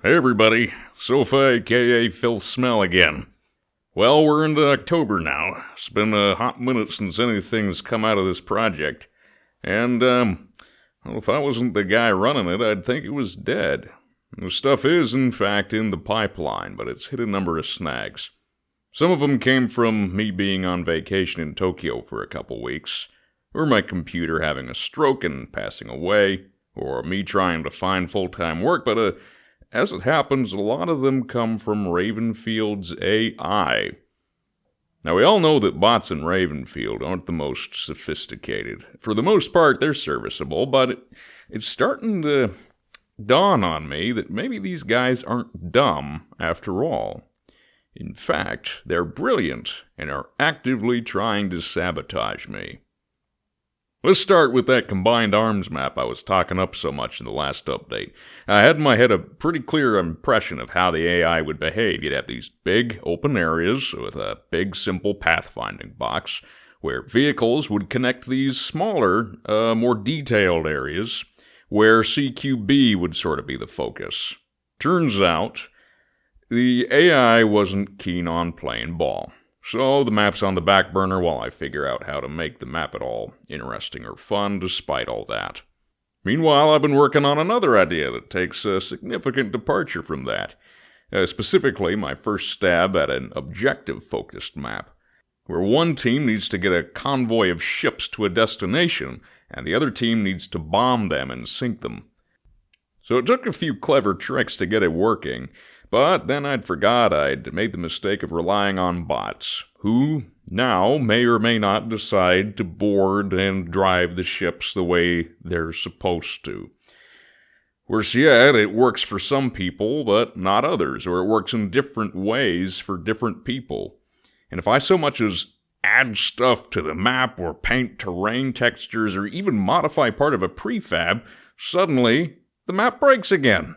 Hey everybody, Sofa aka Phil Smell again. Well, we're into October now. It's been a hot minute since anything's come out of this project. And, well, if I wasn't the guy running it, I'd think it was dead. The stuff is, in fact, in the pipeline, but it's hit a number of snags. Some of them came from me being on vacation in Tokyo for a couple weeks, or my computer having a stroke and passing away, or me trying to find full-time work, but, as it happens, a lot of them come from Ravenfield's AI. Now, we all know that bots in Ravenfield aren't the most sophisticated. For the most part, they're serviceable, but it's starting to dawn on me that maybe these guys aren't dumb after all. In fact, they're brilliant and are actively trying to sabotage me. Let's start with that combined arms map I was talking up so much in the last update. I had in my head a pretty clear impression of how the AI would behave. You'd have these big open areas with a big simple pathfinding box, where vehicles would connect these smaller, more detailed areas, where CQB would sort of be the focus. Turns out, the AI wasn't keen on playing ball. So the map's on the back burner while I figure out how to make the map at all interesting or fun despite all that. Meanwhile, I've been working on another idea that takes a significant departure from that. Specifically, my first stab at an objective-focused map, where one team needs to get a convoy of ships to a destination, and the other team needs to bomb them and sink them. So it took a few clever tricks to get it working, but then I'd forgot I'd made the mistake of relying on bots, who now may or may not decide to board and drive the ships the way they're supposed to. Worse yet, it works for some people, but not others, or it works in different ways for different people. And if I so much as add stuff to the map, or paint terrain textures, or even modify part of a prefab, suddenly the map breaks again.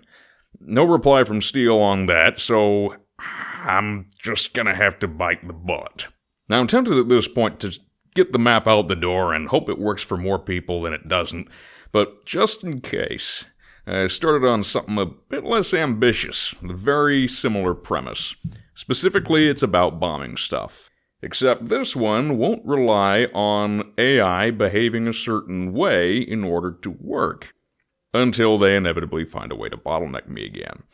No reply from Steele on that, so I'm just gonna have to bite the bullet. Now, I'm tempted at this point to get the map out the door and hope it works for more people than it doesn't, but just in case, I started on something a bit less ambitious, with a very similar premise. Specifically, it's about bombing stuff. Except this one won't rely on AI behaving a certain way in order to work, until they inevitably find a way to bottleneck me again.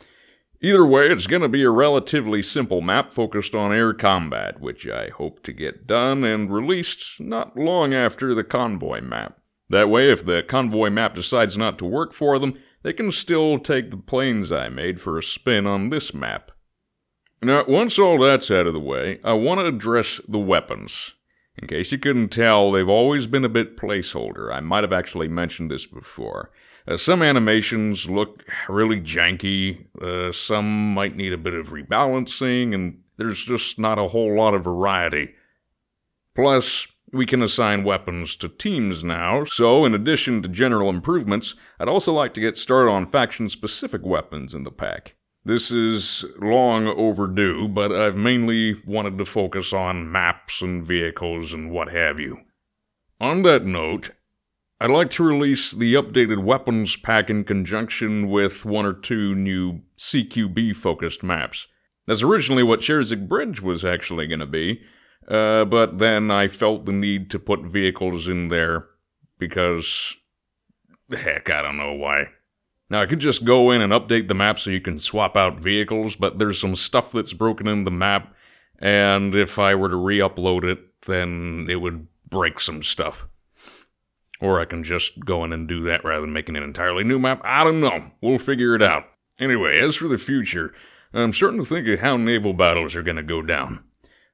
Either way, it's going to be a relatively simple map focused on air combat, which I hope to get done and released not long after the convoy map. That way, if the convoy map decides not to work for them, they can still take the planes I made for a spin on this map. Now, once all that's out of the way, I want to address the weapons. In case you couldn't tell, they've always been a bit placeholder. I might have actually mentioned this before. Some animations look really janky, some might need a bit of rebalancing, and there's just not a whole lot of variety. Plus, we can assign weapons to teams now, so in addition to general improvements, I'd also like to get started on faction-specific weapons in the pack. This is long overdue, but I've mainly wanted to focus on maps and vehicles and what have you. On that note, I'd like to release the updated weapons pack in conjunction with one or two new CQB-focused maps. That's originally what Sherzig Bridge was actually going to be, but then I felt the need to put vehicles in there because, heck, I don't know why. Now, I could just go in and update the map so you can swap out vehicles, but there's some stuff that's broken in the map, and if I were to re-upload it, then it would break some stuff. Or I can just go in and do that rather than making an entirely new map. I don't know. We'll figure it out. Anyway, as for the future, I'm starting to think of how naval battles are going to go down.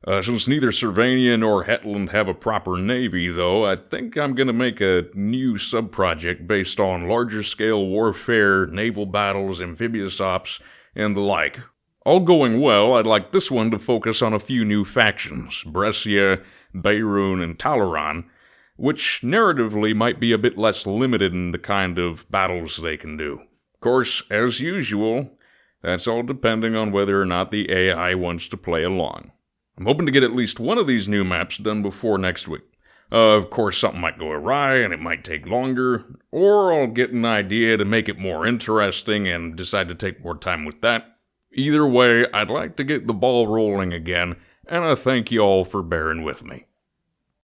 Since neither Sylvania nor Hetland have a proper navy, though, I think I'm going to make a new sub-project based on larger-scale warfare, naval battles, amphibious ops, and the like. All going well, I'd like this one to focus on a few new factions, Brescia, Beirut, and Talaran, which narratively might be a bit less limited in the kind of battles they can do. Of course, as usual, that's all depending on whether or not the AI wants to play along. I'm hoping to get at least one of these new maps done before next week. Of course, something might go awry and it might take longer, or I'll get an idea to make it more interesting and decide to take more time with that. Either way, I'd like to get the ball rolling again, and I thank you all for bearing with me.